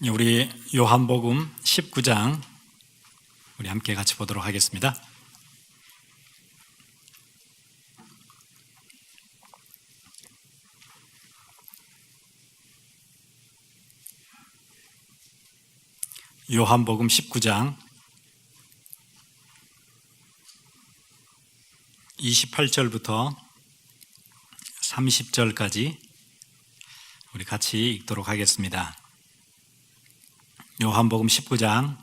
우리 요한복음 19장 우리 함께 같이 보도록 하겠습니다. 요한복음 19장 28절부터 30절까지 우리 같이 읽도록 하겠습니다. 요한복음 19장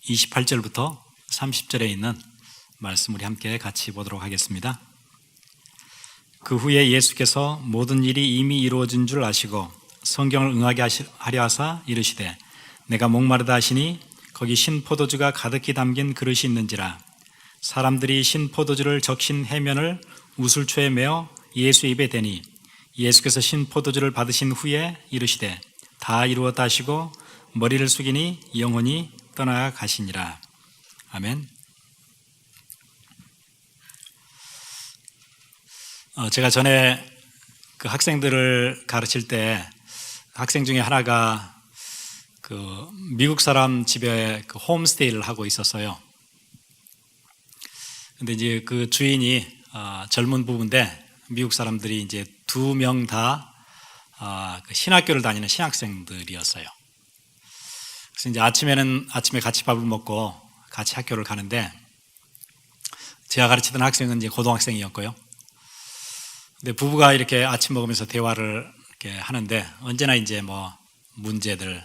28절부터 30절에 있는 말씀 우리 함께 같이 보도록 하겠습니다. 그 후에 예수께서 모든 일이 이미 이루어진 줄 아시고 성경을 응하게 하려 하사 이르시되 내가 목마르다 하시니 거기 신포도주가 가득히 담긴 그릇이 있는지라. 사람들이 신포도주를 적신 해면을 우슬초에 메어 예수 입에 대니 예수께서 신포도주를 받으신 후에 이르시되 다 이루었다 하시고 머리를 숙이니 영혼이 떠나가시니라. 아멘. 제가 전에 그 학생들을 가르칠 때 학생 중에 하나가 그 미국 사람 집에 그 홈스테이를 하고 있었어요. 근데 이제 그 주인이 젊은 부부인데 미국 사람들이 이제 두 명 다 신학교를 다니는 신학생들이었어요. 그래서 이제 아침에 같이 밥을 먹고 같이 학교를 가는데 제가 가르치던 학생은 이제 고등학생이었고요. 근데 부부가 이렇게 아침 먹으면서 대화를 이렇게 하는데 언제나 이제 뭐 문제들,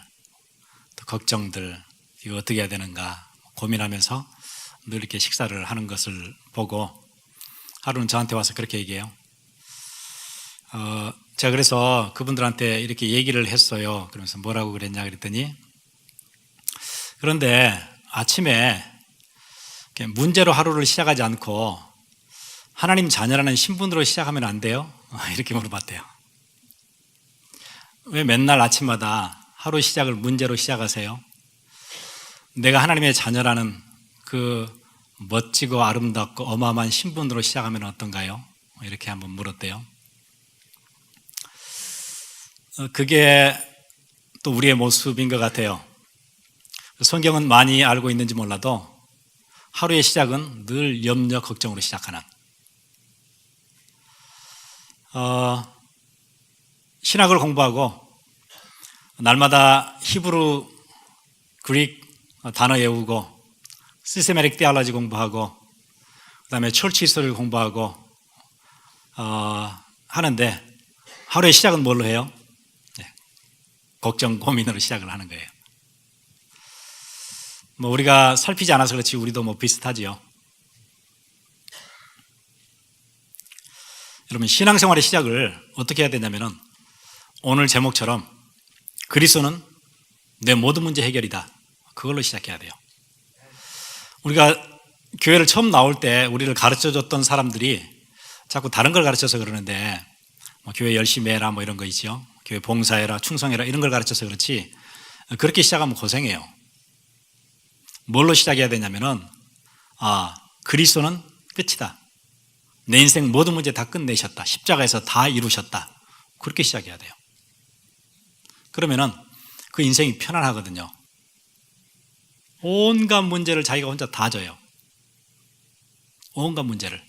또 걱정들, 이거 어떻게 해야 되는가 고민하면서 늘 이렇게 식사를 하는 것을 보고 하루는 저한테 와서 그렇게 얘기해요. 제가 그래서 그분들한테 이렇게 얘기를 했어요. 그러면서 뭐라고 그랬냐 그랬더니 그런데 아침에 문제로 하루를 시작하지 않고 하나님 자녀라는 신분으로 시작하면 안 돼요? 이렇게 물어봤대요. 왜 맨날 아침마다 하루 시작을 문제로 시작하세요? 내가 하나님의 자녀라는 그 멋지고 아름답고 어마어마한 신분으로 시작하면 어떤가요? 이렇게 한번 물었대요. 그게 또 우리의 모습인 것 같아요. 성경은 많이 알고 있는지 몰라도 하루의 시작은 늘 염려, 걱정으로 시작하는 신학을 공부하고 날마다 히브루, 그릭 단어 외우고 시스테매틱 테올로지 공부하고 그다음에 철치 히스토리를 공부하고 하는데 하루의 시작은 뭘로 해요? 걱정, 고민으로 시작을 하는 거예요. 뭐 우리가 살피지 않아서 그렇지 우리도 뭐 비슷하지요. 여러분 신앙생활의 시작을 어떻게 해야 되냐면은 오늘 제목처럼 그리스도는 내 모든 문제 해결이다. 그걸로 시작해야 돼요. 우리가 교회를 처음 나올 때 우리를 가르쳐줬던 사람들이 자꾸 다른 걸 가르쳐서 그러는데 뭐 교회 열심히 해라 뭐 이런 거 있죠. 교회 봉사해라, 충성해라 이런 걸 가르쳐서 그렇지 그렇게 시작하면 고생해요. 뭘로 시작해야 되냐면은 그리스도는 끝이다. 내 인생 모든 문제 다 끝내셨다. 십자가에서 다 이루셨다. 그렇게 시작해야 돼요. 그러면은 그 인생이 편안하거든요. 온갖 문제를 자기가 혼자 다 져요. 온갖 문제를.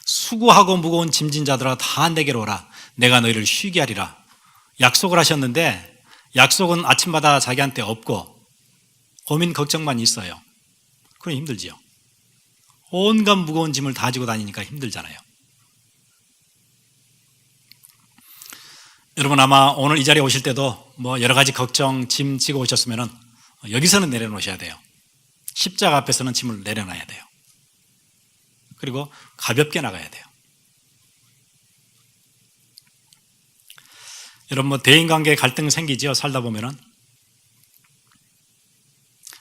수고하고 무거운 짐진 자들아 다 내게로 오라. 내가 너희를 쉬게 하리라. 약속을 하셨는데 약속은 아침마다 자기한테 없고 고민 걱정만 있어요. 그럼 힘들지요. 온갖 무거운 짐을 다 지고 다니니까 힘들잖아요. 여러분 아마 오늘 이 자리에 오실 때도 뭐 여러 가지 걱정, 짐 지고 오셨으면은 여기서는 내려놓으셔야 돼요. 십자가 앞에서는 짐을 내려놔야 돼요. 그리고 가볍게 나가야 돼요. 여러분 뭐 대인관계에 갈등 생기지요. 살다 보면은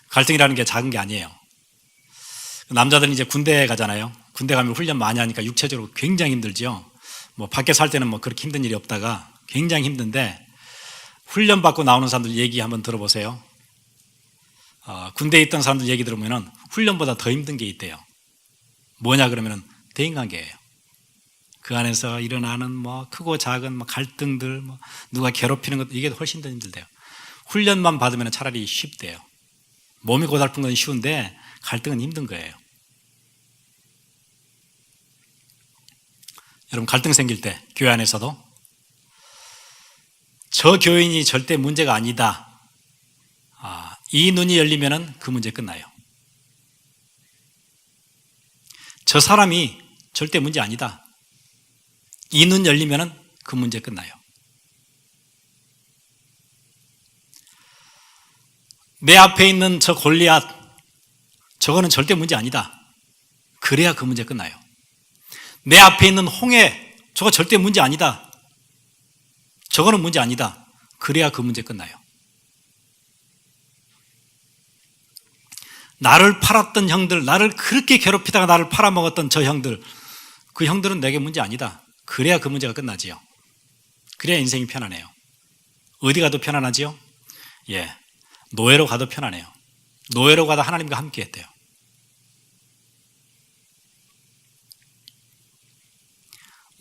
갈등이라는 게 작은 게 아니에요. 남자들은 이제 군대 가잖아요. 군대 가면 훈련 많이 하니까 육체적으로 굉장히 힘들지요. 뭐 밖에 살 때는 뭐 그렇게 힘든 일이 없다가 굉장히 힘든데 훈련 받고 나오는 사람들 얘기 한번 들어보세요. 군대에 있던 사람들 얘기 들으면은 훈련보다 더 힘든 게 있대요. 뭐냐 그러면은 대인관계예요. 그 안에서 일어나는 뭐 크고 작은 뭐 갈등들, 뭐 누가 괴롭히는 것 이게 훨씬 더 힘들대요. 훈련만 받으면 차라리 쉽대요. 몸이 고달픈 건 쉬운데 갈등은 힘든 거예요. 여러분, 갈등 생길 때 교회 안에서도 저 교인이 절대 문제가 아니다. 이 눈이 열리면 그 문제 끝나요. 저 사람이 절대 문제 아니다. 이 눈 열리면 그 문제 끝나요. 내 앞에 있는 저 골리앗, 저거는 절대 문제 아니다. 그래야 그 문제 끝나요. 내 앞에 있는 홍해, 저거 절대 문제 아니다. 저거는 문제 아니다. 그래야 그 문제 끝나요. 나를 팔았던 형들, 나를 그렇게 괴롭히다가 나를 팔아먹었던 저 형들, 그 형들은 내게 문제 아니다. 그래야 그 문제가 끝나지요. 그래야 인생이 편안해요. 어디 가도 편안하지요? 예, 노예로 가도 편안해요. 노예로 가도 하나님과 함께 했대요.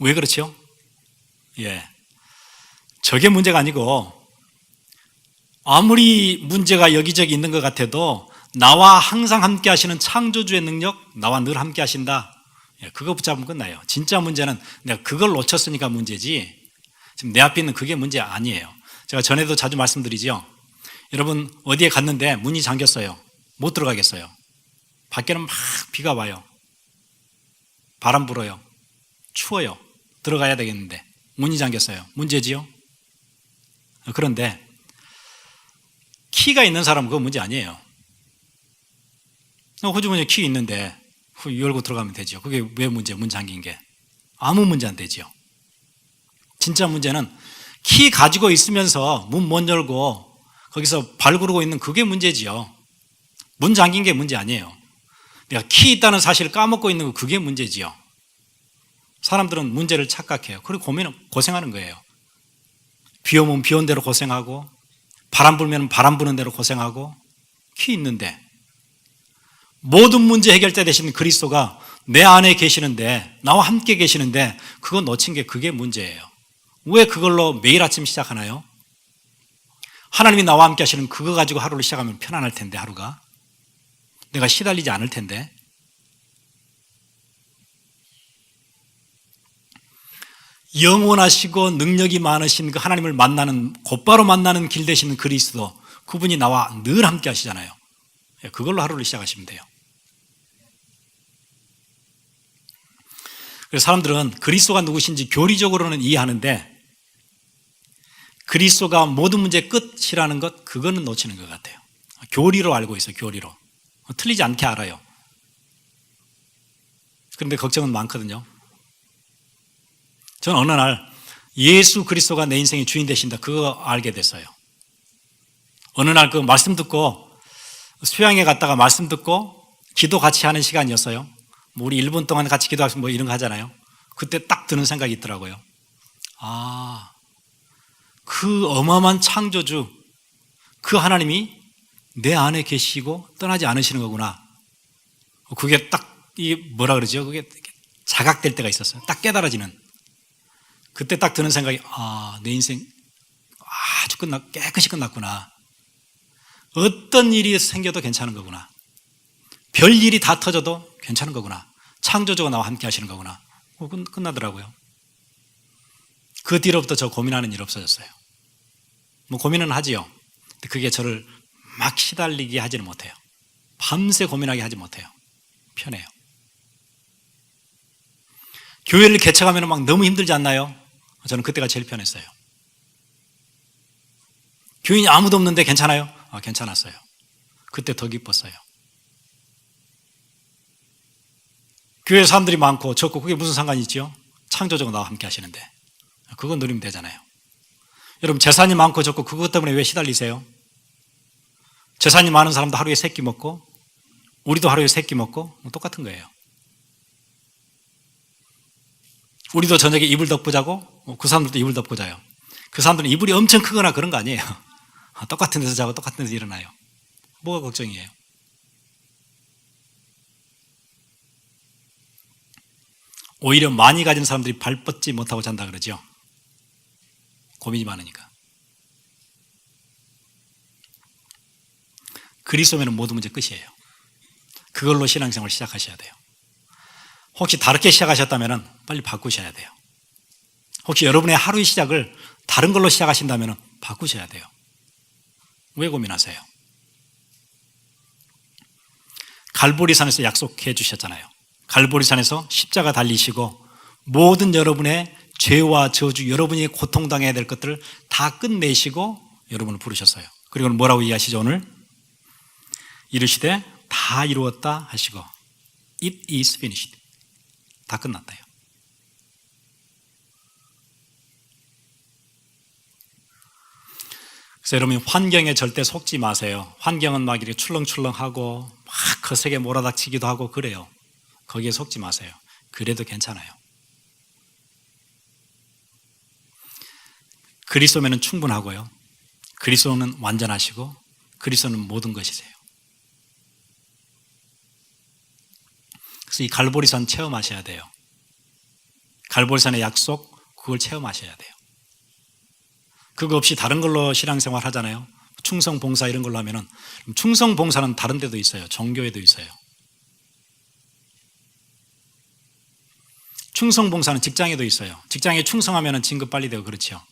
왜 그렇죠? 예, 저게 문제가 아니고 아무리 문제가 여기저기 있는 것 같아도 나와 항상 함께 하시는 창조주의 능력, 나와 늘 함께 하신다. 예, 그거 붙잡으면 끝나요. 진짜 문제는 내가 그걸 놓쳤으니까 문제지, 지금 내 앞에 있는 그게 문제 아니에요. 제가 전에도 자주 말씀드리죠. 여러분, 어디에 갔는데 문이 잠겼어요. 못 들어가겠어요. 밖에는 막 비가 와요. 바람 불어요. 추워요. 들어가야 되겠는데 문이 잠겼어요. 문제지요? 그런데 키가 있는 사람은 그거 문제 아니에요. 호주머니에 키 있는데 열고 들어가면 되죠. 그게 왜 문제예요? 문 잠긴 게. 아무 문제 안 되죠. 진짜 문제는 키 가지고 있으면서 문 못 열고 거기서 발 구르고 있는 그게 문제지요. 문 잠긴 게 문제 아니에요. 내가 키 있다는 사실을 까먹고 있는 거, 그게 문제지요. 사람들은 문제를 착각해요. 그리고 고생하는 거예요. 비 오면 비 온 대로 고생하고, 바람 불면 바람 부는 대로 고생하고, 키 있는데 모든 문제 해결자 되신 그리스도가 내 안에 계시는데, 나와 함께 계시는데 그거 놓친 게 그게 문제예요. 왜 그걸로 매일 아침 시작하나요? 하나님이 나와 함께 하시는 그거 가지고 하루를 시작하면 편안할 텐데, 하루가 내가 시달리지 않을 텐데. 영원하시고 능력이 많으신 그 하나님을 만나는, 곧바로 만나는 길 되시는 그리스도, 그분이 나와 늘 함께 하시잖아요. 그걸로 하루를 시작하시면 돼요. 그래서 사람들은 그리스도가 누구신지 교리적으로는 이해하는데 그리스도가 모든 문제의 끝이라는 것, 그거는 놓치는 것 같아요. 교리로 알고 있어요. 교리로. 틀리지 않게 알아요. 그런데 걱정은 많거든요. 저는 어느 날 예수 그리스도가 내 인생의 주인 되신다, 그거 알게 됐어요. 어느 날 그 말씀 듣고, 수양에 갔다가 말씀 듣고 기도 같이 하는 시간이었어요. 뭐 우리 1분 동안 같이 기도하면 뭐 이런 거 하잖아요. 그때 딱 드는 생각이 있더라고요. 그 어마어마한 창조주, 그 하나님이 내 안에 계시고 떠나지 않으시는 거구나. 그게 딱, 뭐라 그러죠? 그게 자각될 때가 있었어요. 딱 깨달아지는. 그때 딱 드는 생각이, 내 인생 아주 깨끗이 끝났구나. 어떤 일이 생겨도 괜찮은 거구나. 별 일이 다 터져도 괜찮은 거구나. 창조주가 나와 함께 하시는 거구나. 끝나더라고요. 그 뒤로부터 저 고민하는 일 없어졌어요. 뭐 고민은 하지요. 근데 그게 저를 막 시달리게 하지는 못해요. 밤새 고민하게 하지 못해요. 편해요. 교회를 개척하면 막 너무 힘들지 않나요? 저는 그때가 제일 편했어요. 교인이 아무도 없는데 괜찮아요? 괜찮았어요. 그때 더 기뻤어요. 교회 사람들이 많고 적고 그게 무슨 상관이 있죠? 창조주가 나와 함께 하시는데 그거 누리면 되잖아요. 여러분, 재산이 많고 적고 그것 때문에 왜 시달리세요? 재산이 많은 사람도 하루에 3끼 먹고 우리도 하루에 3끼 먹고 똑같은 거예요. 우리도 저녁에 이불 덮고 자고 그 사람들도 이불 덮고 자요. 그 사람들은 이불이 엄청 크거나 그런 거 아니에요. 똑같은 데서 자고 똑같은 데서 일어나요. 뭐가 걱정이에요? 오히려 많이 가진 사람들이 발 뻗지 못하고 잔다 그러죠. 고민이 많으니까. 그리스도면 모든 문제 끝이에요. 그걸로 신앙생활 시작하셔야 돼요. 혹시 다르게 시작하셨다면 빨리 바꾸셔야 돼요. 혹시 여러분의 하루의 시작을 다른 걸로 시작하신다면 바꾸셔야 돼요. 왜 고민하세요? 갈보리산에서 약속해 주셨잖아요. 갈보리산에서 십자가 달리시고 모든 여러분의 죄와 저주, 여러분이 고통당해야 될 것들을 다 끝내시고 여러분을 부르셨어요. 그리고 뭐라고 얘기하시죠 오늘? 이르시되 다 이루었다 하시고 It is finished. 다 끝났다요. 그래서 여러분 환경에 절대 속지 마세요. 환경은 막 이렇게 출렁출렁하고 막 거세게 몰아닥치기도 하고 그래요. 거기에 속지 마세요. 그래도 괜찮아요. 그리스도면 충분하고요. 그리스도는 완전하시고 그리스도는 모든 것이세요. 그래서 이 갈보리산 체험하셔야 돼요. 갈보리산의 약속 그걸 체험하셔야 돼요. 그거 없이 다른 걸로 신앙생활 하잖아요. 충성봉사 이런 걸로 하면은 충성봉사는 다른 데도 있어요. 종교에도 있어요. 충성봉사는 직장에도 있어요. 직장에 충성하면 진급 빨리 되고 그렇죠.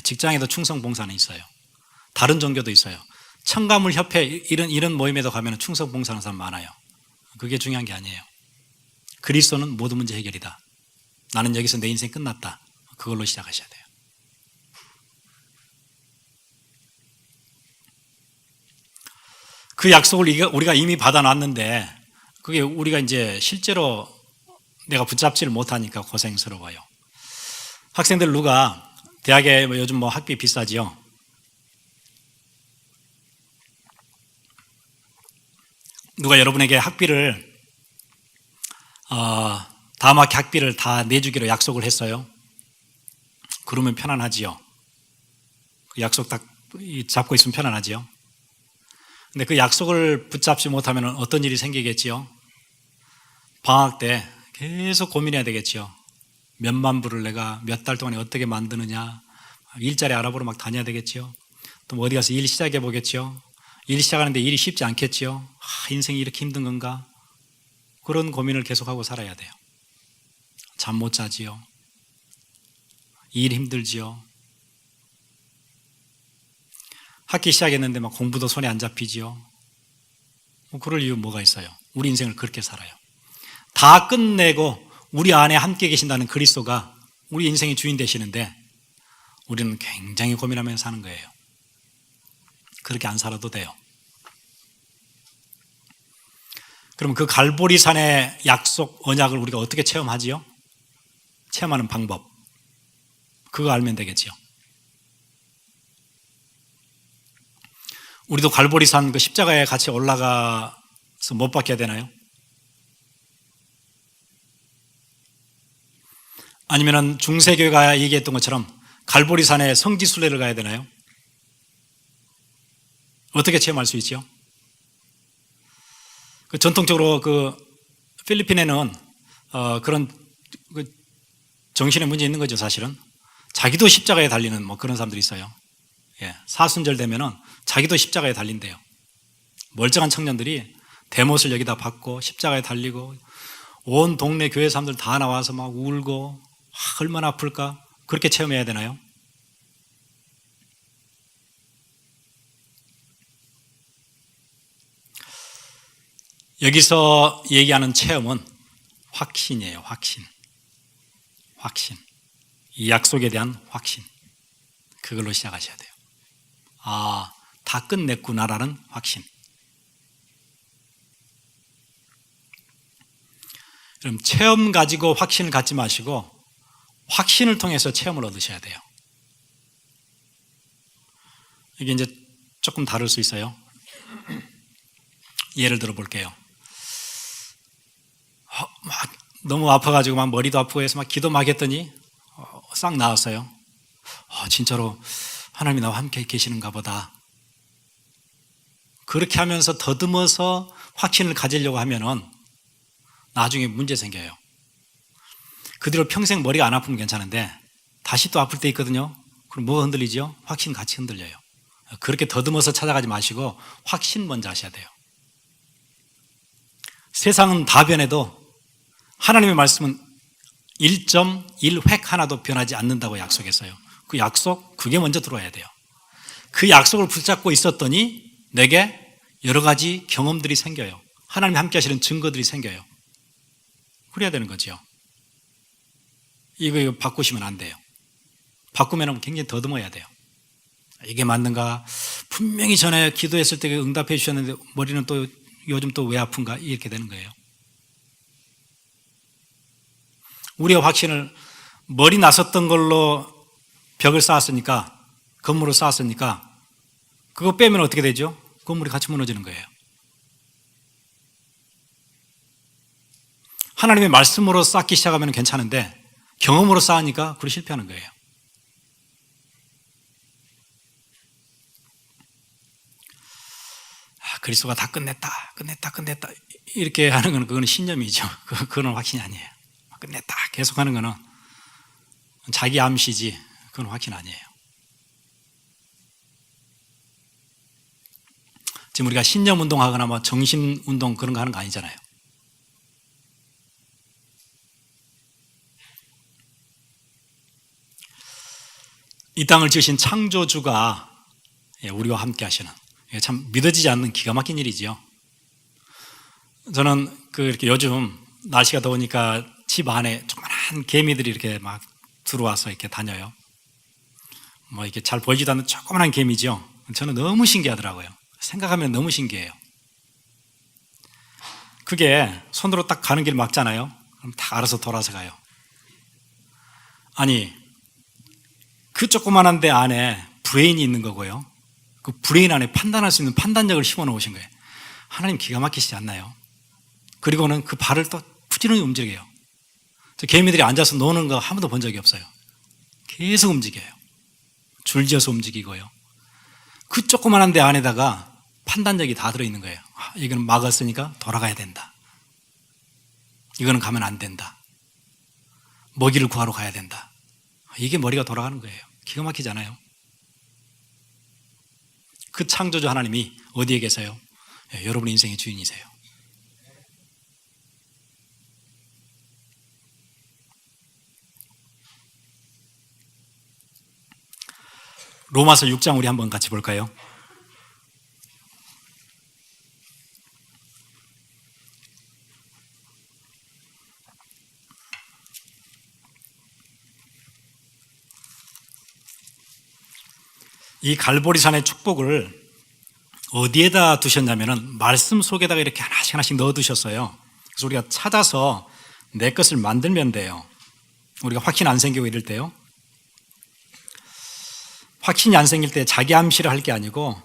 직장에도 충성봉사는 있어요. 다른 종교도 있어요. 청가물협회 이런 모임에도 가면 충성봉사하는 사람 많아요. 그게 중요한 게 아니에요. 그리스도는 모든 문제 해결이다. 나는 여기서 내 인생 끝났다. 그걸로 시작하셔야 돼요. 그 약속을 우리가 이미 받아놨는데 그게 우리가 이제 실제로 내가 붙잡지를 못하니까 고생스러워요. 학생들 누가 대학에 요즘 학비 비싸지요? 누가 여러분에게 학비를 다음 학기 학비를 다 내주기로 약속을 했어요? 그러면 편안하지요. 그 약속 딱 잡고 있으면 편안하지요. 근데 그 약속을 붙잡지 못하면 어떤 일이 생기겠지요? 방학 때 계속 고민해야 되겠지요. 몇만 불을 내가 몇 달 동안에 어떻게 만드느냐, 일자리 알아보러 막 다녀야 되겠지요. 또 어디 가서 일 시작해 보겠지요. 일 시작하는데 일이 쉽지 않겠지요. 인생이 이렇게 힘든 건가? 그런 고민을 계속하고 살아야 돼요. 잠 못 자지요. 일 힘들지요. 학기 시작했는데 막 공부도 손에 안 잡히지요. 그럴 이유 뭐가 있어요? 우리 인생을 그렇게 살아요. 다 끝내고 우리 안에 함께 계신다는 그리스도가 우리 인생의 주인 되시는데 우리는 굉장히 고민하면서 사는 거예요. 그렇게 안 살아도 돼요. 그럼 그 갈보리산의 약속, 언약을 우리가 어떻게 체험하지요? 체험하는 방법. 그거 알면 되겠지요. 우리도 갈보리산 그 십자가에 같이 올라가서 못 박혀야 되나요? 아니면은 중세교회가 얘기했던 것처럼 갈보리산에 성지순례를 가야 되나요? 어떻게 체험할 수 있죠? 그 전통적으로 그 필리핀에는 그런 그 정신의 문제 있는 거죠, 사실은. 자기도 십자가에 달리는 그런 사람들이 있어요. 예, 사순절 되면은 자기도 십자가에 달린대요. 멀쩡한 청년들이 대못을 여기다 받고 십자가에 달리고 온 동네 교회 사람들 다 나와서 막 울고 얼마나 아플까? 그렇게 체험해야 되나요? 여기서 얘기하는 체험은 확신이에요. 확신. 이 약속에 대한 확신. 그걸로 시작하셔야 돼요. 다 끝냈구나라는 확신. 그럼 체험 가지고 확신을 갖지 마시고 확신을 통해서 체험을 얻으셔야 돼요. 이게 이제 조금 다를 수 있어요. 예를 들어 볼게요. 막 너무 아파가지고 막 머리도 아프고 해서 막 기도 막 했더니 싹 나았어요. 진짜로 하나님이 나와 함께 계시는가 보다. 그렇게 하면서 더듬어서 확신을 가지려고 하면은 나중에 문제 생겨요. 그 뒤로 평생 머리가 안 아프면 괜찮은데 다시 또 아플 때 있거든요. 그럼 뭐가 흔들리죠? 확신 같이 흔들려요. 그렇게 더듬어서 찾아가지 마시고 확신 먼저 하셔야 돼요. 세상은 다 변해도 하나님의 말씀은 1.1획 하나도 변하지 않는다고 약속했어요. 그 약속, 그게 먼저 들어와야 돼요. 그 약속을 붙잡고 있었더니 내게 여러 가지 경험들이 생겨요. 하나님이 함께 하시는 증거들이 생겨요. 그래야 되는 거죠. 이거 바꾸시면 안 돼요. 바꾸면 굉장히 더듬어야 돼요. 이게 맞는가? 분명히 전에 기도했을 때 응답해 주셨는데 머리는 또 요즘 또 왜 아픈가? 이렇게 되는 거예요. 우리가 확신을 머리 나섰던 걸로 벽을 쌓았으니까, 건물을 쌓았으니까 그거 빼면 어떻게 되죠? 건물이 같이 무너지는 거예요. 하나님의 말씀으로 쌓기 시작하면 괜찮은데 경험으로 쌓으니까 그걸 실패하는 거예요. 그리스도가 다 끝냈다 이렇게 하는 건 그거는 신념이죠. 그건 확신이 아니에요. 끝냈다 계속 하는 거는 자기 암시지, 그건 확신 아니에요. 지금 우리가 신념 운동하거나 뭐 정신 운동 그런 거 하는 거 아니잖아요. 이 땅을 지으신 창조주가 우리와 함께 하시는, 참 믿어지지 않는 기가 막힌 일이지요. 저는 이렇게 요즘 날씨가 더우니까 집 안에 조그만한 개미들이 이렇게 막 들어와서 이렇게 다녀요. 뭐 이렇게 잘 보이지도 않는 조그만한 개미죠. 저는 너무 신기하더라고요. 생각하면 너무 신기해요. 그게 손으로 딱 가는 길 막잖아요. 그럼 다 알아서 돌아서 가요. 아니, 그 조그만한 데 안에 브레인이 있는 거고요. 그 브레인 안에 판단할 수 있는 판단력을 심어 놓으신 거예요. 하나님 기가 막히시지 않나요? 그리고는 그 발을 또 부지런히 움직여요. 저 개미들이 앉아서 노는 거 한 번도 본 적이 없어요. 계속 움직여요. 줄지어서 움직이고요. 그 조그만한 데 안에다가 판단력이 다 들어있는 거예요. 이거는 막았으니까 돌아가야 된다. 이거는 가면 안 된다. 먹이를 구하러 가야 된다. 이게 머리가 돌아가는 거예요. 기가 막히잖아요. 그 창조주 하나님이 어디에 계세요? 여러분 인생의 주인이세요. 로마서 6장 우리 한번 같이 볼까요? 이 갈보리산의 축복을 어디에다 두셨냐면은 말씀 속에다가 이렇게 하나씩 넣어 두셨어요. 그래서 우리가 찾아서 내 것을 만들면 돼요. 우리가 확신 안 생기고 이럴 때요. 확신이 안 생길 때 자기 암시를 할 게 아니고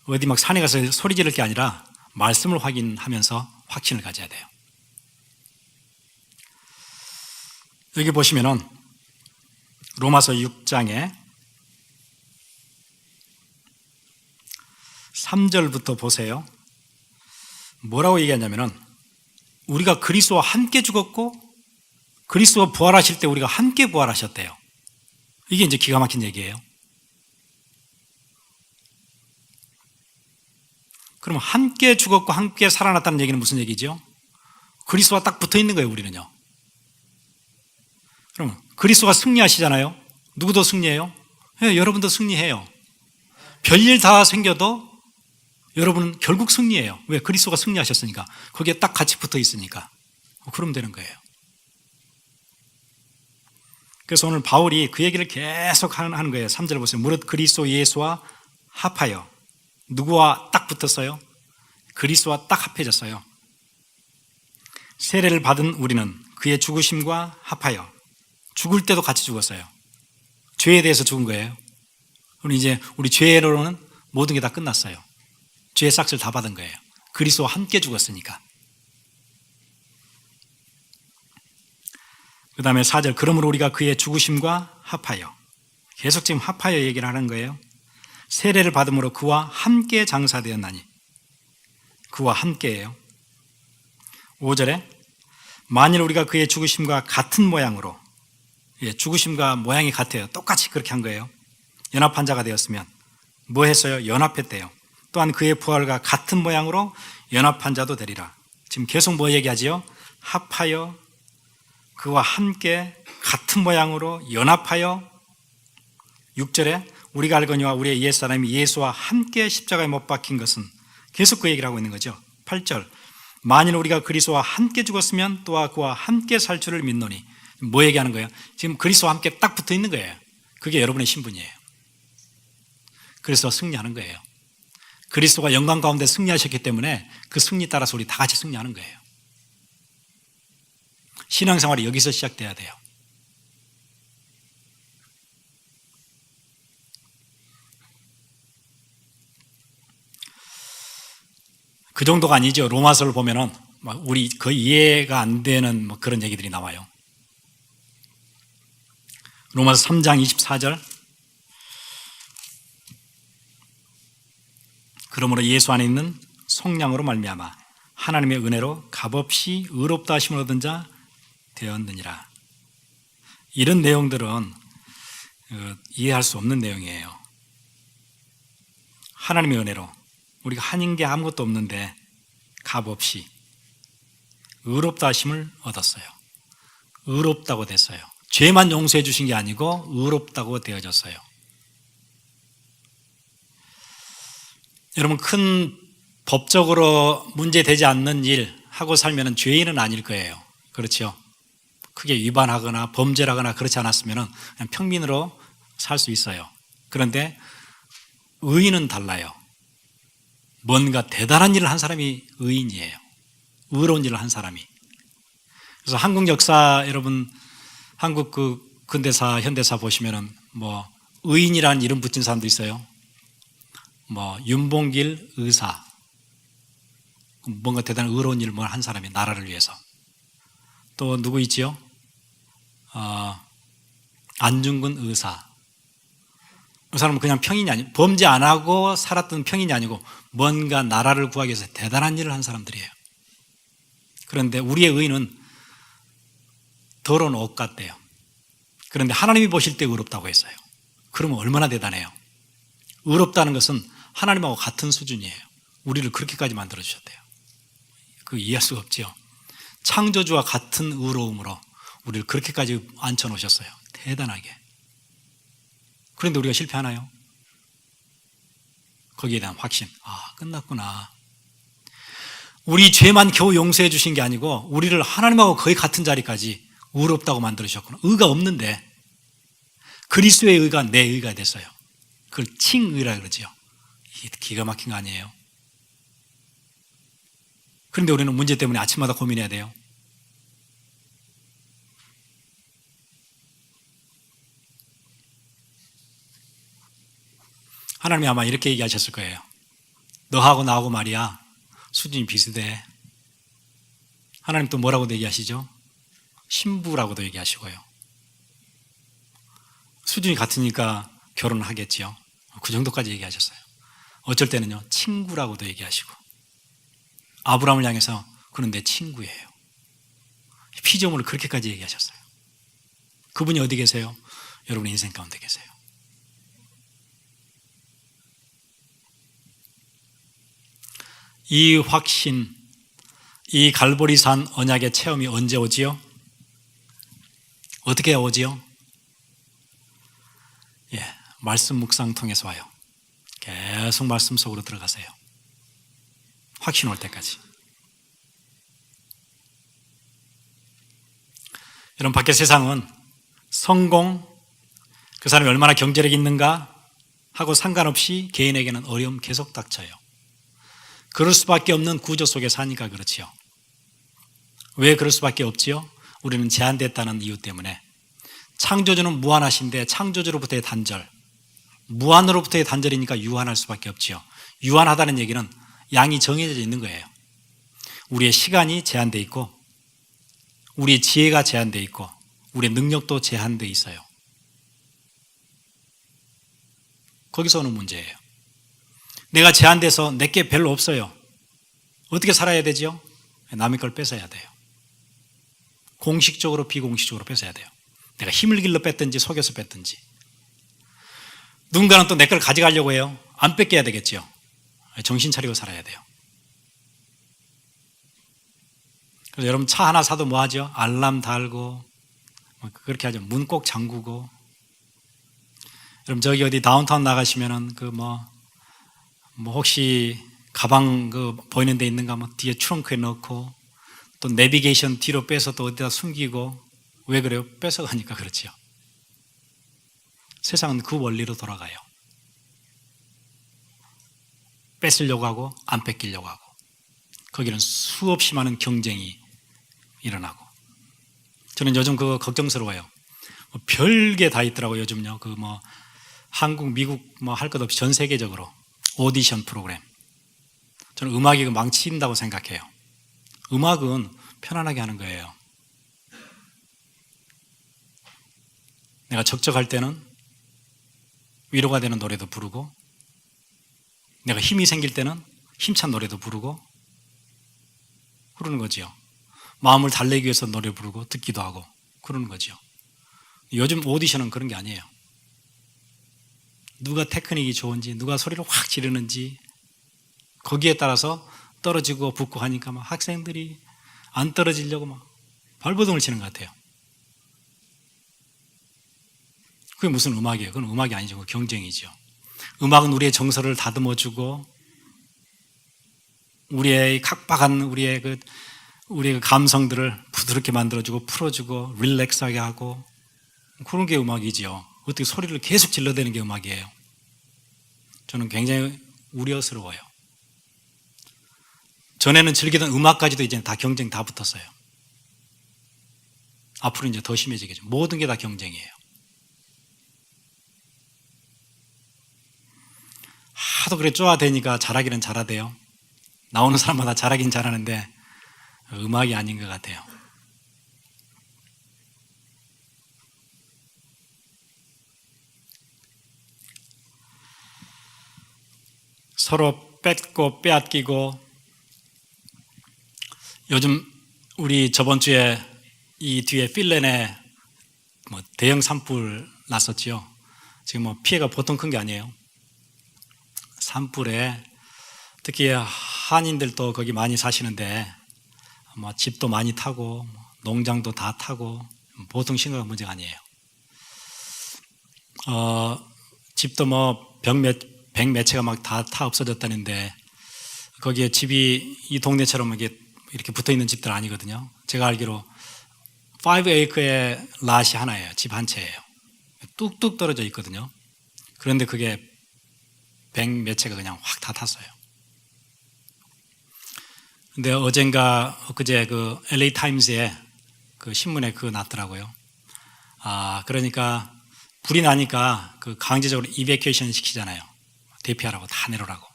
어디 막 산에 가서 소리 지를 게 아니라 말씀을 확인하면서 확신을 가져야 돼요. 여기 보시면은 로마서 6장에 3절부터 보세요. 뭐라고 얘기하냐면은 우리가 그리스도와 함께 죽었고 그리스도가 부활하실 때 우리가 함께 부활하셨대요. 이게 이제 기가 막힌 얘기예요. 그럼 함께 죽었고 함께 살아났다는 얘기는 무슨 얘기죠? 그리스도와 딱 붙어 있는 거예요, 우리는요. 그럼 그리스도가 승리하시잖아요. 누구도 승리해요? 네, 여러분도 승리해요. 별일 다 생겨도 여러분은 결국 승리해요. 왜? 그리스도가 승리하셨으니까. 거기에 딱 같이 붙어 있으니까. 그러면 되는 거예요. 그래서 오늘 바울이 그 얘기를 계속 하는 거예요. 3절 보세요. 무릇 그리스도 예수와 합하여. 누구와 딱 붙었어요? 그리스도와 딱 합해졌어요. 세례를 받은 우리는 그의 죽으심과 합하여. 죽을 때도 같이 죽었어요. 죄에 대해서 죽은 거예요. 그럼 이제 우리 죄로는 모든 게 다 끝났어요. 죄의 싹을 다 받은 거예요. 그리스도와 함께 죽었으니까. 그 다음에 4절 그러므로 우리가 그의 죽으심과 합하여. 계속 지금 합하여 얘기를 하는 거예요. 세례를 받음으로 그와 함께 장사되었나니. 그와 함께예요. 5절에 만일 우리가 그의 죽으심과 같은 모양으로, 죽으심과 모양이 같아요. 똑같이 그렇게 한 거예요. 연합한 자가 되었으면 뭐 했어요? 연합했대요. 또한 그의 부활과 같은 모양으로 연합한 자도 되리라. 지금 계속 뭐 얘기하지요? 합하여 그와 함께 같은 모양으로 연합하여 6절에 우리가 알거니와 우리의 옛사람이 예수와 함께 십자가에 못 박힌 것은 계속 그 얘기를 하고 있는 거죠. 8절 만일 우리가 그리스도와 함께 죽었으면 또한 그와 함께 살 줄을 믿노니 뭐 얘기하는 거예요? 지금 그리스도와 함께 딱 붙어 있는 거예요. 그게 여러분의 신분이에요. 그래서 승리하는 거예요. 그리스도가 영광 가운데 승리하셨기 때문에 그 승리 따라서 우리 다 같이 승리하는 거예요. 신앙생활이 여기서 시작돼야 돼요. 그 정도가 아니죠. 로마서를 보면은 우리 거의 이해가 안 되는 그런 얘기들이 나와요. 로마서 3장 24절 그러므로 예수 안에 있는 속량으로 말미암아 하나님의 은혜로 값없이 의롭다 하심을 얻은 자 되었느니라. 이런 내용들은 이해할 수 없는 내용이에요. 하나님의 은혜로 우리가 하는 게 아무것도 없는데 값없이 의롭다 하심을 얻었어요. 의롭다고 됐어요. 죄만 용서해 주신 게 아니고 의롭다고 되어졌어요. 여러분 큰 법적으로 문제되지 않는 일 하고 살면 죄인은 아닐 거예요. 그렇죠? 크게 위반하거나 범죄를 하거나 그렇지 않았으면 그냥 평민으로 살 수 있어요. 그런데 의인은 달라요. 뭔가 대단한 일을 한 사람이 의인이에요. 의로운 일을 한 사람이. 그래서 한국 역사 여러분 한국 그 근대사 현대사 보시면은 뭐 의인이라는 이름 붙인 사람도 있어요. 뭐 윤봉길 의사 뭔가 대단한 의로운 일을 한 사람이 나라를 위해서. 또 누구 있지요? 안중근 의사. 그 사람은 그냥 평인이 아니고 범죄 안 하고 살았던 평인이 아니고 뭔가 나라를 구하기 위해서 대단한 일을 한 사람들이에요. 그런데 우리의 의인은 더러운 옷 같대요. 그런데 하나님이 보실 때 의롭다고 했어요. 그러면 얼마나 대단해요. 의롭다는 것은 하나님하고 같은 수준이에요. 우리를 그렇게까지 만들어 주셨대요. 그거 이해할 수가 없지요. 창조주와 같은 의로움으로 우리를 그렇게까지 앉혀 놓으셨어요. 대단하게. 그런데 우리가 실패하나요? 거기에 대한 확신. 끝났구나. 우리 죄만 겨우 용서해 주신 게 아니고 우리를 하나님하고 거의 같은 자리까지 의롭다고 만들어 주셨구나. 의가 없는데 그리스도의 의가 내 의가 됐어요. 그걸 칭의라 그러지요. 기가 막힌 거 아니에요? 그런데 우리는 문제 때문에 아침마다 고민해야 돼요. 하나님이 아마 이렇게 얘기하셨을 거예요. 너하고 나하고 말이야 수준이 비슷해. 하나님 또 뭐라고도 얘기하시죠? 신부라고도 얘기하시고요. 수준이 같으니까 결혼을 하겠지요. 그 정도까지 얘기하셨어요. 어쩔 때는요 친구라고도 얘기하시고 아브라함을 향해서 그는 내 친구예요. 피조물을 그렇게까지 얘기하셨어요. 그분이 어디 계세요? 여러분의 인생 가운데 계세요. 이 확신, 이 갈보리산 언약의 체험이 언제 오지요? 어떻게 오지요? 말씀 묵상 통해서 와요. 계속 말씀 속으로 들어가세요. 확신 올 때까지. 여러분 밖의 세상은 성공, 그 사람이 얼마나 경제력이 있는가 하고 상관없이 개인에게는 어려움 계속 닥쳐요. 그럴 수밖에 없는 구조 속에 사니까 그렇지요. 왜 그럴 수밖에 없지요? 우리는 제한됐다는 이유 때문에. 창조주는 무한하신데 창조주로부터의 단절, 무한으로부터의 단절이니까 유한할 수밖에 없지요. 유한하다는 얘기는 양이 정해져 있는 거예요. 우리의 시간이 제한되어 있고 우리의 지혜가 제한되어 있고 우리의 능력도 제한되어 있어요. 거기서 오는 문제예요. 내가 제한돼서 내게 별로 없어요. 어떻게 살아야 되죠? 남의 걸 뺏어야 돼요. 공식적으로 비공식적으로 뺏어야 돼요. 내가 힘을 길러 뺐든지 속여서 뺐든지. 누군가는 또 내 걸 가져가려고 해요. 안 뺏겨야 되겠죠. 정신 차리고 살아야 돼요. 그래서 여러분 차 하나 사도 뭐 하죠? 알람 달고 그렇게 하죠. 문 꼭 잠그고. 여러분 저기 어디 다운타운 나가시면은 그 뭐 혹시 가방 그 보이는 데 있는가 뭐 뒤에 트렁크에 넣고 또 내비게이션 뒤로 빼서 또 어디다 숨기고. 왜 그래요? 뺏어가니까 그렇지요. 세상은 그 원리로 돌아가요. 뺏으려고 하고 안 뺏기려고 하고 거기는 수없이 많은 경쟁이 일어나고. 저는 요즘 그거 걱정스러워요. 별게 다 있더라고요. 요즘요. 그 뭐 한국, 미국 뭐 할 것 없이 전 세계적으로 오디션 프로그램. 저는 음악이 망친다고 생각해요. 음악은 편안하게 하는 거예요. 내가 적적할 때는 위로가 되는 노래도 부르고, 내가 힘이 생길 때는 힘찬 노래도 부르고 그러는 거지요. 마음을 달래기 위해서 노래 부르고 듣기도 하고 그러는 거지요. 요즘 오디션은 그런 게 아니에요. 누가 테크닉이 좋은지, 누가 소리를 확 지르는지 거기에 따라서 떨어지고 붙고 하니까 막 학생들이 안 떨어지려고 막 발버둥을 치는 것 같아요. 그게 무슨 음악이에요? 그건 음악이 아니죠. 그건 경쟁이죠. 음악은 우리의 정서를 다듬어주고 우리의 각박한 우리의 그 감성들을 부드럽게 만들어주고 풀어주고 릴렉스하게 하고 그런 게 음악이지요. 어떻게 소리를 계속 질러대는 게 음악이에요? 저는 굉장히 우려스러워요. 전에는 즐기던 음악까지도 이제 다 경쟁 다 붙었어요. 앞으로 이제 더 심해지겠죠. 모든 게 다 경쟁이에요. 하도 그래 쪼아대니까 잘하기는 잘하대요. 나오는 사람마다 잘하긴 잘하는데 음악이 아닌 것 같아요. 서로 뺏고 빼앗기고. 요즘 우리 저번 주에 이 뒤에 필렌에 뭐 대형 산불 났었지요. 지금 뭐 피해가 보통 큰 게 아니에요. 산불에 특히 한인들도 거기 많이 사시는데 뭐 집도 많이 타고 농장도 다 타고 보통 심각한 문제가 아니에요. 집도 뭐 백 몇 채가 막 다 타 없어졌다는데 거기에 집이 이 동네처럼 이렇게 붙어 있는 집들 아니거든요. 제가 알기로 5에이크의 랏이 하나예요. 집 한 채예요. 뚝뚝 떨어져 있거든요. 그런데 그게 백 몇 채가 그냥 확 다 탔어요. 근데 어젠가 그제 그 LA 타임스에 그 신문에 그거 났더라고요. 그러니까 불이 나니까 그 강제적으로 이베큐에이션 시키잖아요. 대피하라고 다 내려오라고.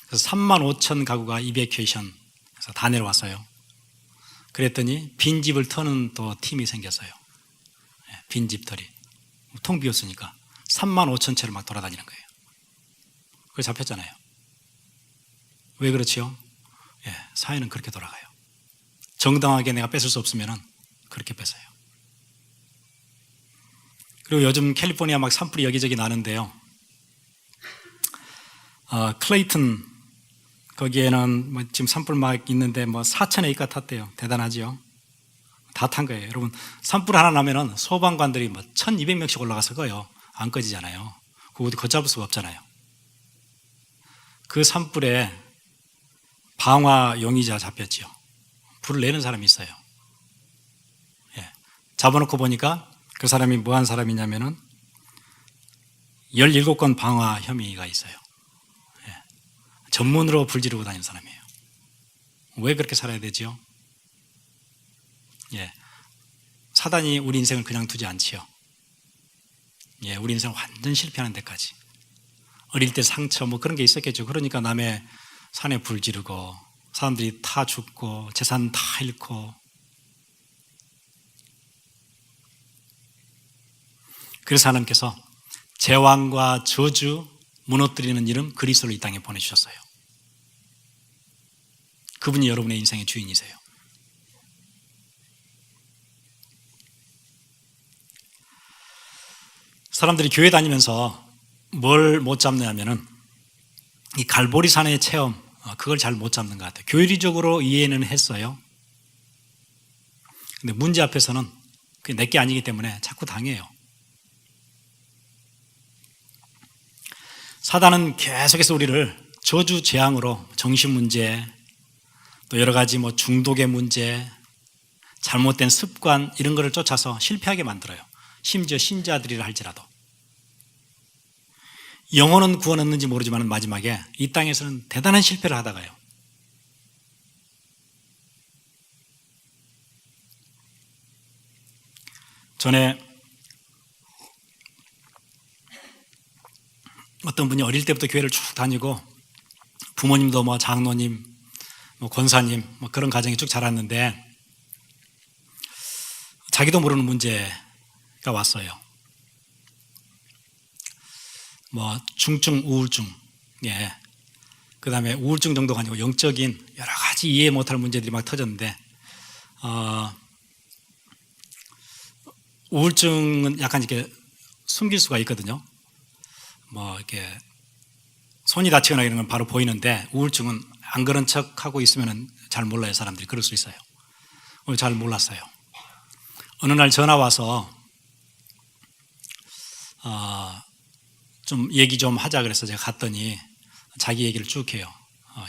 그래서 3만 5천 가구가 이베큐에이션 해서 다 내려왔어요. 그랬더니 빈집을 터는 또 팀이 생겼어요. 빈집털이 통 비었으니까 3만 5천 채를 막 돌아다니는 거예요. 그게 잡혔잖아요. 왜 그렇지요? 사회는 그렇게 돌아가요. 정당하게 내가 뺏을 수 없으면 그렇게 뺏어요. 그리고 요즘 캘리포니아 막 산불이 여기저기 나는데요. 클레이튼 거기에는 뭐 지금 산불 막 있는데 뭐 4,000에이카 탔대요. 대단하죠. 다 탄 거예요. 여러분 산불 하나 나면은 소방관들이 뭐 1,200명씩 올라가서 거요. 안 꺼지잖아요. 그거 어디 걷잡을 수가 없잖아요. 그 산불에 방화 용의자 잡혔죠. 불을 내는 사람이 있어요. 잡아놓고 보니까 그 사람이 뭐한 사람이냐면은 17건 방화 혐의가 있어요. 전문으로 불 지르고 다니는 사람이에요. 왜 그렇게 살아야 되지요? 사단이 우리 인생을 그냥 두지 않지요. 우리 인생을 완전 실패하는 데까지. 어릴 때 상처 뭐 그런 게 있었겠죠. 그러니까 남의 산에 불 지르고 사람들이 다 죽고 재산 다 잃고. 그래서 하나님께서 재앙과 저주 무너뜨리는 이름 그리스도를 이 땅에 보내주셨어요. 그분이 여러분의 인생의 주인이세요. 사람들이 교회 다니면서 뭘 못 잡느냐면은 이 갈보리산의 체험, 그걸 잘 못 잡는 것 같아요. 교리적으로 이해는 했어요. 근데 문제 앞에서는 그게 내게 아니기 때문에 자꾸 당해요. 사단은 계속해서 우리를 저주 재앙으로 정신 문제, 또 여러 가지 중독의 문제, 잘못된 습관 이런 거를 쫓아서 실패하게 만들어요. 심지어 신자들이라 할지라도. 영혼은 구원 얻는지 모르지만 마지막에 이 땅에서는 대단한 실패를 하다가요. 전에 어떤 분이 어릴 때부터 교회를 쭉 다니고 부모님도 장로님, 권사님 그런 가정이 쭉 자랐는데 자기도 모르는 문제가 왔어요. 중증 우울증, 예. 그 다음에 우울증 정도가 아니고 영적인 여러 가지 이해 못할 문제들이 막 터졌는데, 우울증은 약간 이렇게 숨길 수가 있거든요. 이렇게 손이 다치거나 이런 건 바로 보이는데, 우울증은 안 그런 척 하고 있으면 잘 몰라요. 사람들이 그럴 수 있어요. 오늘 잘 몰랐어요. 어느 날 전화 와서, 좀 얘기 좀 하자 그래서 제가 갔더니 자기 얘기를 쭉 해요.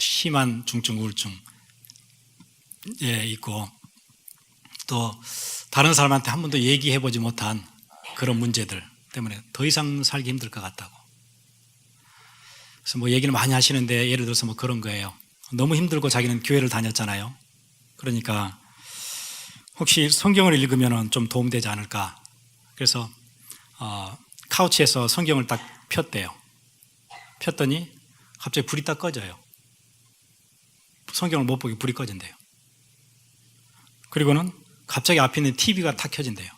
심한 중증 우울증 있고 또 다른 사람한테 한 번도 얘기해보지 못한 그런 문제들 때문에 더 이상 살기 힘들 것 같다고. 그래서 얘기를 많이 하시는데 예를 들어서 그런 거예요. 너무 힘들고 자기는 교회를 다녔잖아요. 그러니까 혹시 성경을 읽으면 좀 도움되지 않을까. 그래서 카우치에서 성경을 딱 폈대요. 폈더니 갑자기 불이 딱 꺼져요. 성경을 못 보게 불이 꺼진대요. 그리고는 갑자기 앞에 있는 TV가 탁 켜진대요.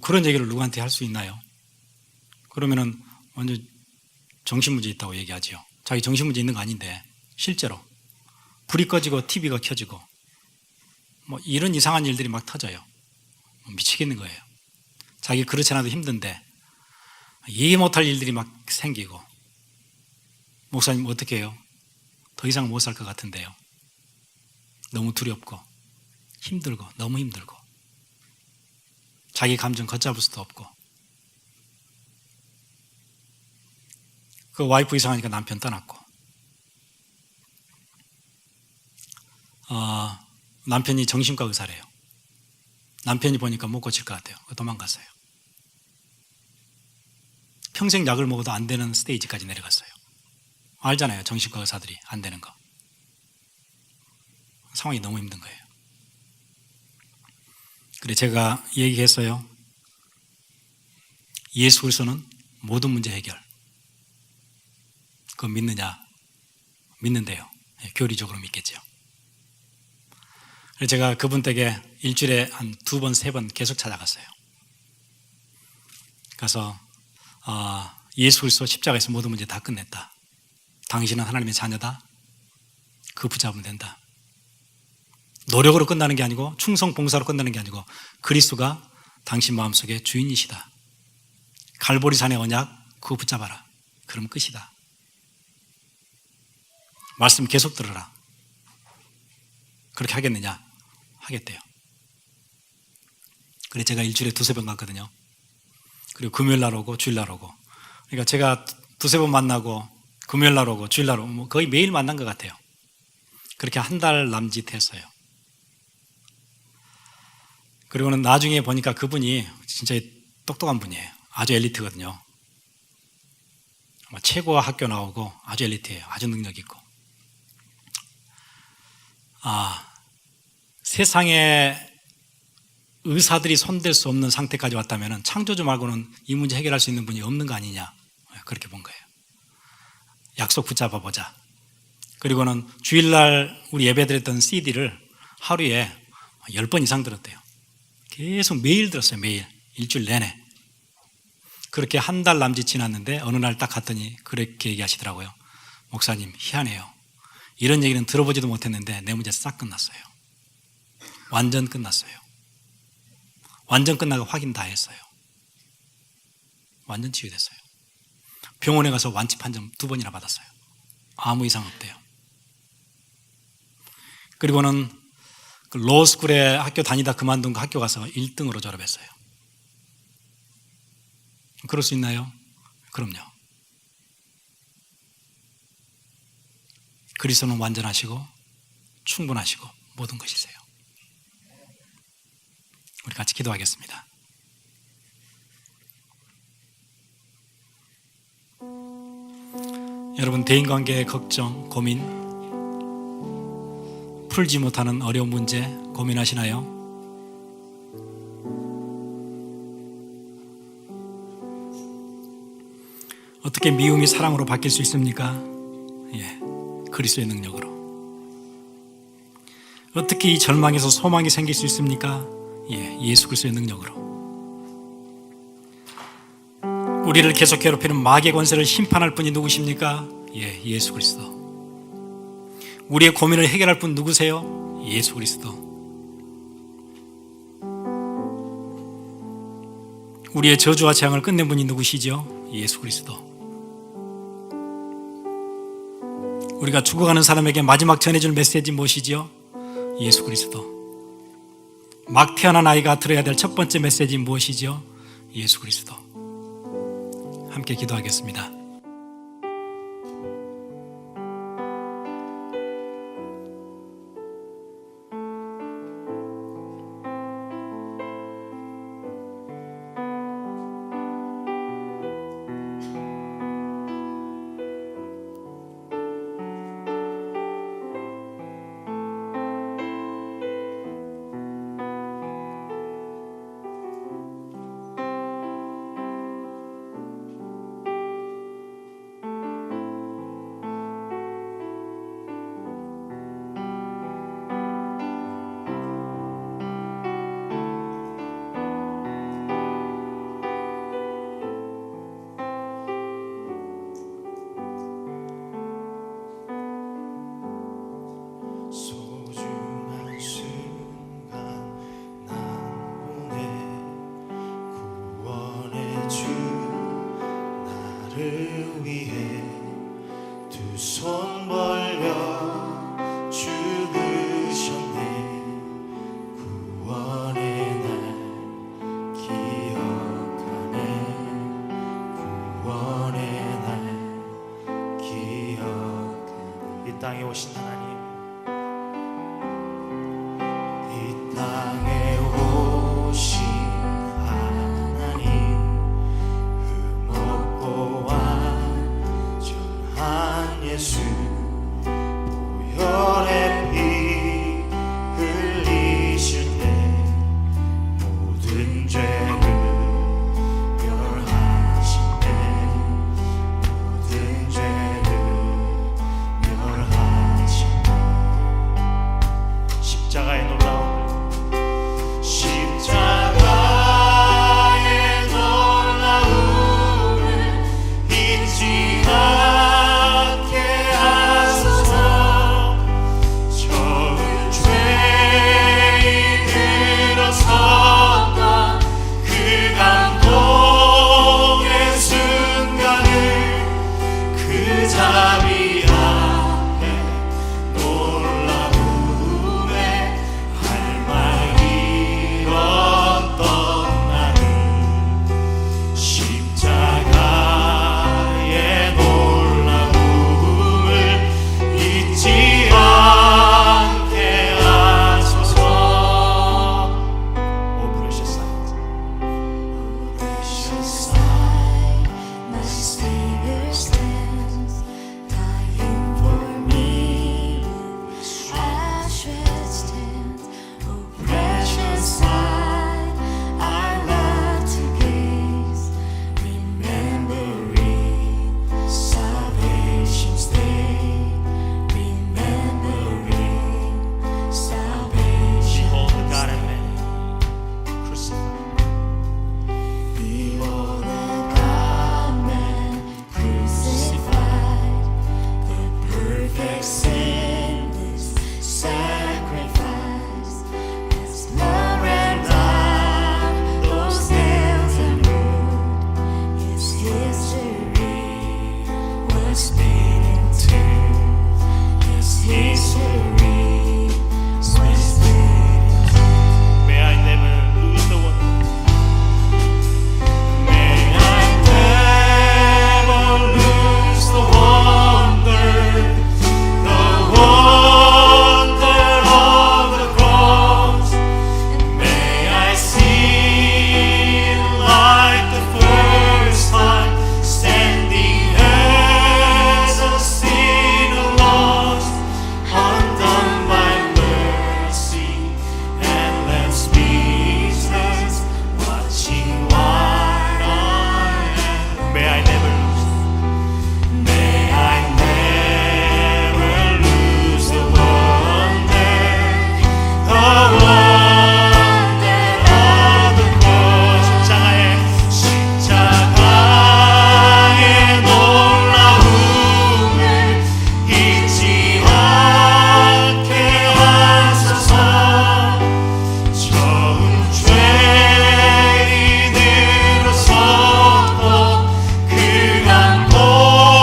그런 얘기를 누구한테 할 수 있나요? 그러면은 완전 정신문제 있다고 얘기하지요. 자기 정신문제 있는 거 아닌데 실제로 불이 꺼지고 TV가 켜지고 이런 이상한 일들이 막 터져요. 미치겠는 거예요. 자기 그렇지 않아도 힘든데 이해 못할 일들이 막 생기고, 목사님 어떻게 해요? 더 이상 못 살 것 같은데요. 너무 두렵고 힘들고 너무 힘들고 자기 감정 걷잡을 수도 없고. 그 와이프 이상하니까 남편 떠났고, 남편이 정신과 의사래요. 남편이 보니까 못 고칠 것 같아요. 도망갔어요. 평생 약을 먹어도 안 되는 스테이지까지 내려갔어요. 알잖아요. 정신과 의사들이 안 되는 거. 상황이 너무 힘든 거예요. 그래 제가 얘기했어요. 예수 그리스도는 모든 문제 해결. 그거 믿느냐? 믿는데요. 교리적으로 믿겠죠. 그래서 제가 그분 댁에 일주일에 한 2번, 3번 계속 찾아갔어요. 가서 예수 그리스도 십자가에서 모든 문제 다 끝냈다. 당신은 하나님의 자녀다. 그거 붙잡으면 된다. 노력으로 끝나는 게 아니고 충성 봉사로 끝나는 게 아니고 그리스도가 당신 마음속에 주인이시다. 갈보리산의 언약 그거 붙잡아라. 그럼 끝이다. 말씀 계속 들어라. 그렇게 하겠느냐? 하겠대요. 그래서 제가 일주일에 2-3번 갔거든요. 그리고 금요일 날 오고 주일 날 오고. 그러니까 제가 2-3번 만나고 금요일 날 오고 주일 날 오고 거의 매일 만난 것 같아요. 그렇게 한 달 남짓 했어요. 그리고는 나중에 보니까 그분이 진짜 똑똑한 분이에요. 아주 엘리트거든요. 최고 학교 나오고 아주 엘리트예요. 아주 능력 있고. 세상에 의사들이 손댈 수 없는 상태까지 왔다면 창조주 말고는 이 문제 해결할 수 있는 분이 없는 거 아니냐. 그렇게 본 거예요. 약속 붙잡아 보자. 그리고는 주일날 우리 예배드렸던 CD를 하루에 10번 이상 들었대요. 계속 매일 들었어요. 매일. 일주일 내내. 그렇게 한 달 남짓 지났는데 어느 날 딱 갔더니 그렇게 얘기하시더라고요. 목사님 희한해요. 이런 얘기는 들어보지도 못했는데 내 문제 싹 끝났어요. 완전 끝났어요. 완전 끝나고 확인 다 했어요. 완전 치유됐어요. 병원에 가서 완치 판정 2번이나 받았어요. 아무 이상 없대요. 그리고는 그 로스쿨에 학교 다니다 그만둔 그 학교 가서 1등으로 졸업했어요. 그럴 수 있나요? 그럼요. 그리스도는 완전하시고 충분하시고 모든 것이세요. 우리 같이 기도하겠습니다. 여러분, 대인관계의 걱정, 고민, 풀지 못하는 어려운 문제 고민하시나요? 어떻게 미움이 사랑으로 바뀔 수 있습니까? 그리스도의 능력으로. 어떻게 이 절망에서 소망이 생길 수 있습니까? 예수 그리스도의 능력으로. 우리를 계속 괴롭히는 마귀의 권세를 심판할 분이 누구십니까? 예수 그리스도. 우리의 고민을 해결할 분 누구세요? 예수 그리스도. 우리의 저주와 재앙을 끝낸 분이 누구시죠? 예수 그리스도. 우리가 죽어가는 사람에게 마지막 전해줄 메시지 무엇이죠? 예수 그리스도. 막 태어난 아이가 들어야 될 첫 번째 메시지 무엇이죠? 예수 그리스도. 함께 기도하겠습니다. 땅에 오신 하나님, 이 땅에 오신 하나님, 흠없고 완전한 예수, 보혈의 피 흘리실 때 모든 죄를 멸하신 때 모든 죄를 십자가의 놀라움을 잊지 않게 하시고 heart's beating too. Yes, history was beating. May I never lose the one. May I never lose the wonder of the cross. And may I see like the first time, standing as a sinner lost, undone by mercy, endless speechless, watching what I am. May I never lose. May I never lose the wonder of the cross. 십자가의 놀라움을 잊지 않게 하소서. 처음 죄인으로 섰던 그 감동의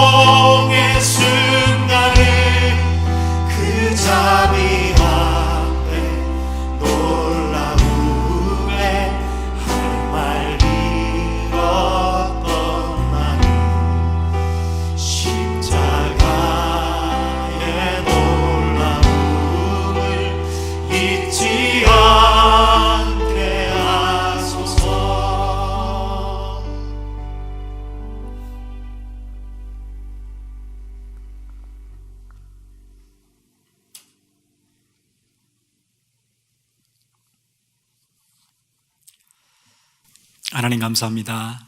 순간을 그 자비 앞에 놀라움에 할 말 잃었던 나는 십자가의 놀라움을 잊지 않게 하소서. 하나님 감사합니다.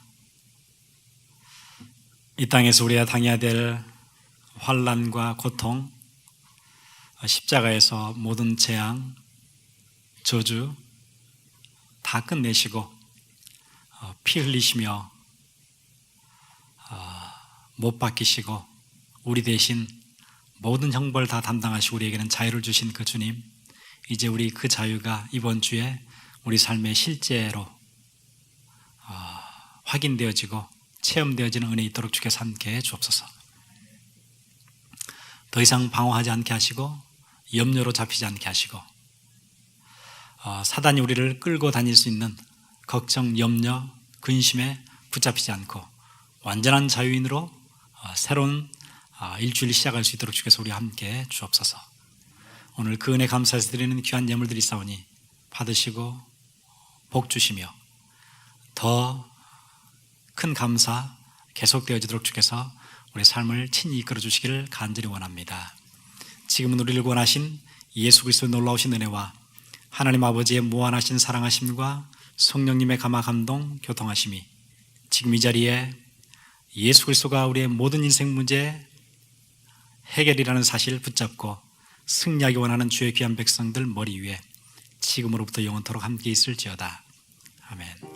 이 땅에서 우리가 당해야 될 환난과 고통, 십자가에서 모든 재앙, 저주 다 끝내시고 피 흘리시며 못 박히시고 우리 대신 모든 형벌 다 담당하시고 우리에게는 자유를 주신 그 주님, 이제 우리 그 자유가 이번 주에 우리 삶의 실제로 확인되어지고 체험되어지는 은혜 있도록 주께서 함께 주옵소서. 더 이상 방황하지 않게 하시고 염려로 잡히지 않게 하시고 사단이 우리를 끌고 다닐 수 있는 걱정, 염려, 근심에 붙잡히지 않고 완전한 자유인으로 새로운 일주일 시작할 수 있도록 주께서 우리와 함께 주옵소서. 오늘 그 은혜 감사해서 드리는 귀한 예물들이 있사오니 받으시고 복 주시며 더 큰 감사 계속되어지도록 주께서 우리 삶을 친히 이끌어 주시기를 간절히 원합니다. 지금은 우리를 구원하신 예수 그리스도의 놀라우신 은혜와 하나님 아버지의 무한하신 사랑하심과 성령님의 감화 감동 교통하심이 지금 이 자리에 예수 그리스도가 우리의 모든 인생 문제 해결이라는 사실을 붙잡고 승리하기 원하는 주의 귀한 백성들 머리 위에 지금으로부터 영원토록 함께 있을지어다. 아멘.